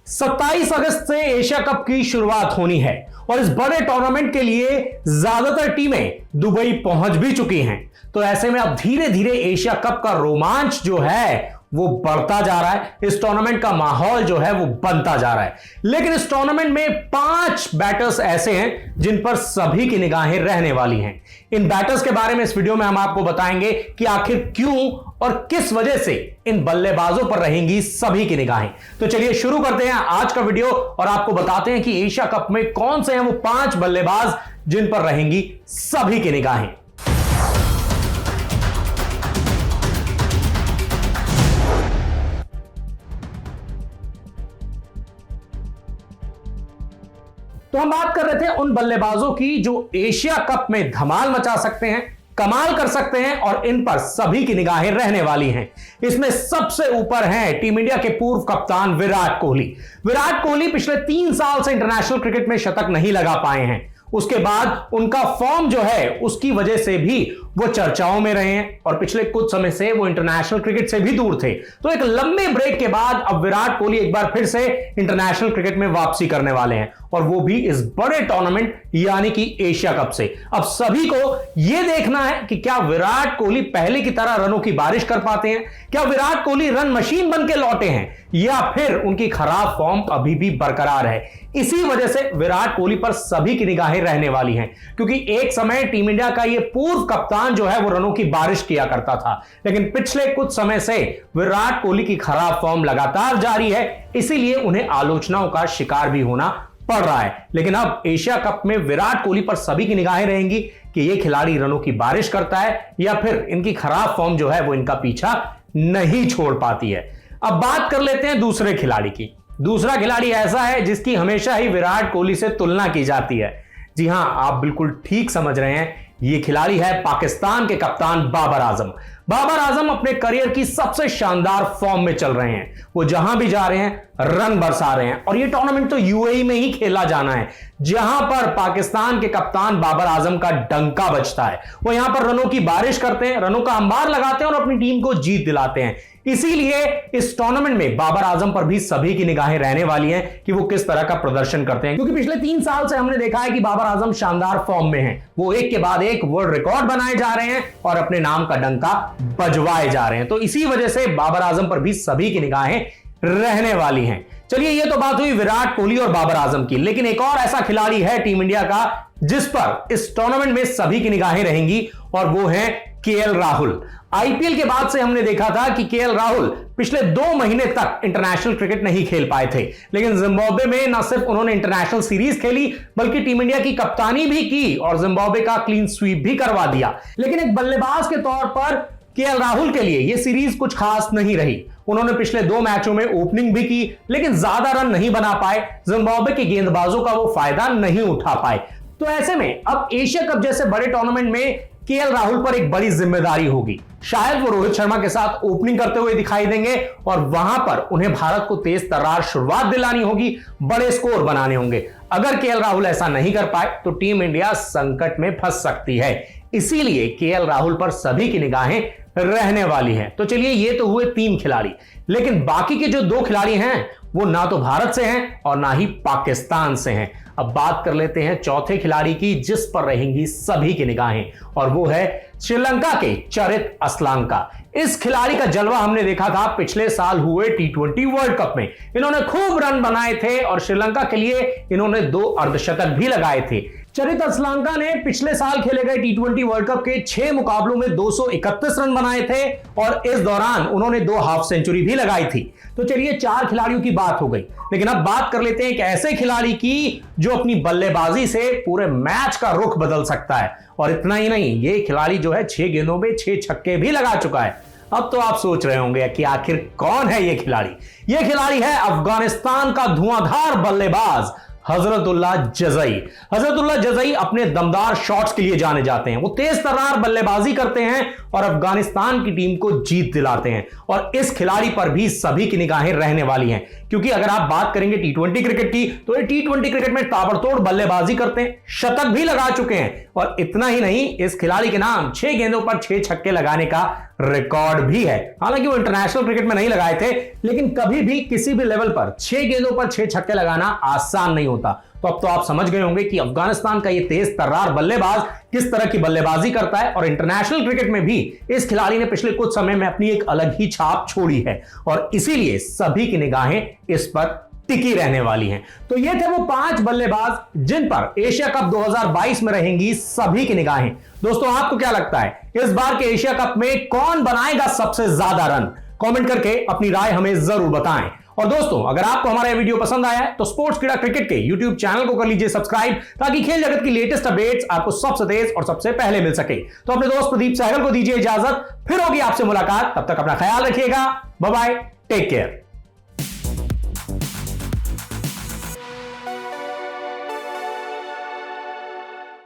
27 अगस्त से Asia cup की शुरुआत होनी है और इस बड़े टूर्नामेंट के लिए ज्यादातर टीमें दुबई पहुंच भी चुकी हैं। तो ऐसे में अब धीरे धीरे एशिया कप का रोमांच जो है वो बढ़ता जा रहा है। इस टूर्नामेंट का माहौल जो है वो बनता जा रहा है। लेकिन इस टूर्नामेंट में 5 बैटर्स ऐसे हैं जिन पर सभी की निगाहें रहने वाली हैं। इन बैटर्स के बारे में इस वीडियो में हम आपको बताएंगे कि आखिर क्यों और किस वजह से इन बल्लेबाजों पर रहेंगी सभी की निगाहें। तो चलिए शुरू करते हैं आज का वीडियो और आपको बताते हैं कि एशिया कप में कौन से हैं वो 5 बल्लेबाज जिन पर रहेंगी सभी की निगाहें। तो हम बात कर रहे थे उन बल्लेबाजों की जो एशिया कप में धमाल मचा सकते हैं, कमाल कर सकते हैं और इन पर सभी की निगाहें रहने वाली हैं। इसमें सबसे ऊपर हैं टीम इंडिया के पूर्व कप्तान विराट कोहली। विराट कोहली पिछले 3 साल से इंटरनेशनल क्रिकेट में शतक नहीं लगा पाए हैं। उसके बाद उनका फॉर्म जो है उसकी वजह से भी वो चर्चाओं में रहे हैं और पिछले कुछ समय से वो इंटरनेशनल क्रिकेट से भी दूर थे। तो एक लंबे ब्रेक के बाद अब विराट कोहली एक बार फिर से इंटरनेशनल क्रिकेट में वापसी करने वाले हैं और वो भी इस बड़े टूर्नामेंट यानी कि एशिया कप से। अब सभी को यह देखना है कि क्या विराट कोहली पहले की तरह रनों की बारिश कर पाते हैं, क्या विराट कोहली रन मशीन बन के लौटे हैं या फिर उनकी खराब फॉर्म अभी भी बरकरार है। इसी वजह से विराट कोहली पर सभी की निगाहें रहने वाली हैं, क्योंकि एक समय टीम इंडिया का यह पूर्व कप्तान जो है वो रनों की बारिश किया करता था, लेकिन पिछले कुछ समय से विराट कोहली की खराब फॉर्म लगातार जारी है, इसीलिए उन्हें आलोचनाओं का शिकार भी होना पड़ रहा है। लेकिन अब एशिया कप में विराट कोहली पर सभी की निगाहें रहेंगी कि यह खिलाड़ी रनों की बारिश करता है या फिर इनकी खराब फॉर्म जो है वो इनका पीछा नहीं छोड़ पाती है। अब बात कर लेते हैं दूसरे खिलाड़ी की। दूसरा खिलाड़ी ऐसा है जिसकी हमेशा ही विराट कोहली से तुलना की जाती है। जी हां, आप बिल्कुल ठीक समझ रहे हैं, यह खिलाड़ी है पाकिस्तान के कप्तान बाबर आजम। बाबर आजम अपने करियर की सबसे शानदार फॉर्म में चल रहे हैं। वो जहां भी जा रहे हैं रन बरसा रहे हैं और यह टूर्नामेंट तो यूएई में ही खेला जाना है, जहां पर पाकिस्तान के कप्तान बाबर आजम का डंका बजता है। वो यहां पर रनों की बारिश करते हैं, रनों का अंबार लगाते हैं और अपनी टीम को जीत दिलाते हैं। इसीलिए इस टूर्नामेंट में बाबर आजम पर भी सभी की निगाहें रहने वाली हैं कि वो किस तरह का प्रदर्शन करते हैं, क्योंकि पिछले 3 साल से हमने देखा है कि बाबर आजम शानदार फॉर्म में हैं। वो एक के बाद एक वर्ल्ड रिकॉर्ड बनाए जा रहे हैं और अपने नाम का डंका बजवाए जा रहे हैं। तो इसी वजह से बाबर आजम पर भी सभी की निगाहें रहने वाली हैं। चलिए, ये तो बात हुई विराट कोहली और बाबर आजम की, लेकिन एक और ऐसा खिलाड़ी है टीम इंडिया का जिस पर इस टूर्नामेंट में सभी की निगाहें रहेंगी और वो है केएल राहुल। आईपीएल के बाद से हमने देखा था कि केएल राहुल पिछले 2 महीने तक इंटरनेशनल क्रिकेट नहीं खेल पाए थे, लेकिन जिम्बाब्वे में न सिर्फ उन्होंने इंटरनेशनल सीरीज खेली बल्कि टीम इंडिया की कप्तानी भी की और जिम्बाब्वे का क्लीन स्वीप भी करवा दिया। लेकिन एक बल्लेबाज के तौर पर केएल राहुल के लिए यह सीरीज कुछ खास नहीं रही। उन्होंने पिछले 2 मैचों में ओपनिंग भी की, लेकिन ज्यादा रन नहीं बना पाए। जिम्बाब्वे के गेंदबाजों का वो फायदा नहीं उठा पाए। तो ऐसे में अब एशिया कप जैसे बड़े टूर्नामेंट में केएल राहुल पर एक बड़ी जिम्मेदारी होगी। शायद वो रोहित शर्मा के साथ ओपनिंग करते हुए दिखाई देंगे और वहां पर उन्हें भारत को तेज तर्रार शुरुआत दिलानी होगी, बड़े स्कोर बनाने होंगे। अगर केएल राहुल ऐसा नहीं कर पाए तो टीम इंडिया संकट में फंस सकती है। इसीलिए केएल राहुल पर सभी की निगाहें रहने वाली हैं। तो चलिए, ये तो हुए 3 खिलाड़ी, लेकिन बाकी के जो 2 खिलाड़ी हैं वो ना तो भारत से हैं और ना ही पाकिस्तान से हैं। अब बात कर लेते हैं चौथे खिलाड़ी की जिस पर रहेंगी सभी की निगाहें और वो है श्रीलंका के चरित असलांका। इस खिलाड़ी का जलवा हमने देखा था पिछले साल हुए T20 वर्ल्ड कप में। इन्होंने खूब रन बनाए थे और श्रीलंका के लिए इन्होंने 2 अर्धशतक भी लगाए थे। चरित असलांका ने पिछले साल खेले गए T20 वर्ल्ड कप के 6 मुकाबलों में 231 रन बनाए थे और इस दौरान उन्होंने 2 हाफ सेंचुरी भी लगाई थी। तो चलिए, 4 खिलाड़ियों की बात हो गई, लेकिन अब बात कर लेते हैं एक ऐसे खिलाड़ी की जो अपनी बल्लेबाजी से पूरे मैच का रुख बदल सकता है। और इतना ही नहीं, ये खिलाड़ी जो है 6 गेंदों में 6 छक्के भी लगा चुका है। अब तो आप सोच रहे होंगे कि आखिर कौन है ये खिलाड़ी। ये खिलाड़ी है अफगानिस्तान का धुआंधार बल्लेबाज हजरतुल्लाह जज़ई। हजरतुल्लाह जज़ई अपने दमदार शॉट्स के लिए जाने जाते हैं। वो तेज तर्रार बल्लेबाजी करते हैं और अफगानिस्तान की टीम को जीत दिलाते हैं। और इस खिलाड़ी पर भी सभी की निगाहें रहने वाली हैं, क्योंकि अगर आप बात करेंगे टी20 क्रिकेट की, तो ये टी20 क्रिकेट में ताबड़तोड़ बल्लेबाजी करते हैं, शतक भी लगा चुके हैं। और इतना ही नहीं, इस खिलाड़ी के नाम 6 गेंदों पर 6 छक्के लगाने का रिकॉर्ड भी है। हालांकि वो इंटरनेशनल क्रिकेट में नहीं लगाए थे, लेकिन कभी भी किसी भी लेवल पर 6 गेंदों पर 6 छक्के लगाना आसान नहीं होता। तो अब तो आप समझ गए होंगे कि अफगानिस्तान का ये तेज तर्रार बल्लेबाज किस तरह की बल्लेबाजी करता है। और इंटरनेशनल क्रिकेट में भी इस खिलाड़ी ने पिछले कुछ समय में अपनी एक अलग ही छाप छोड़ी है, और इसीलिए सभी की निगाहें इस पर टिकी रहने वाली हैं। तो ये थे वो 5 बल्लेबाज जिन पर एशिया कप 2022 में रहेंगी सभी की निगाहें। दोस्तों, आपको क्या लगता है, इस बार के एशिया कप में कौन बनाएगा सबसे ज्यादा रन? कमेंट करके अपनी राय हमें जरूर बताएं। और दोस्तों, अगर आपको हमारा वीडियो पसंद आया है तो स्पोर्ट्स क्रीड़ा क्रिकेट के यूट्यूब चैनल को कर लीजिए सब्सक्राइब, ताकि खेल जगत की लेटेस्ट अपडेट्स आपको सबसे तेज और सबसे पहले मिल सके। तो अपने दोस्त प्रदीप सहगल को दीजिए इजाजत, फिर होगी आपसे मुलाकात। तब तक अपना ख्याल रखिएगा। Bye bye, take care.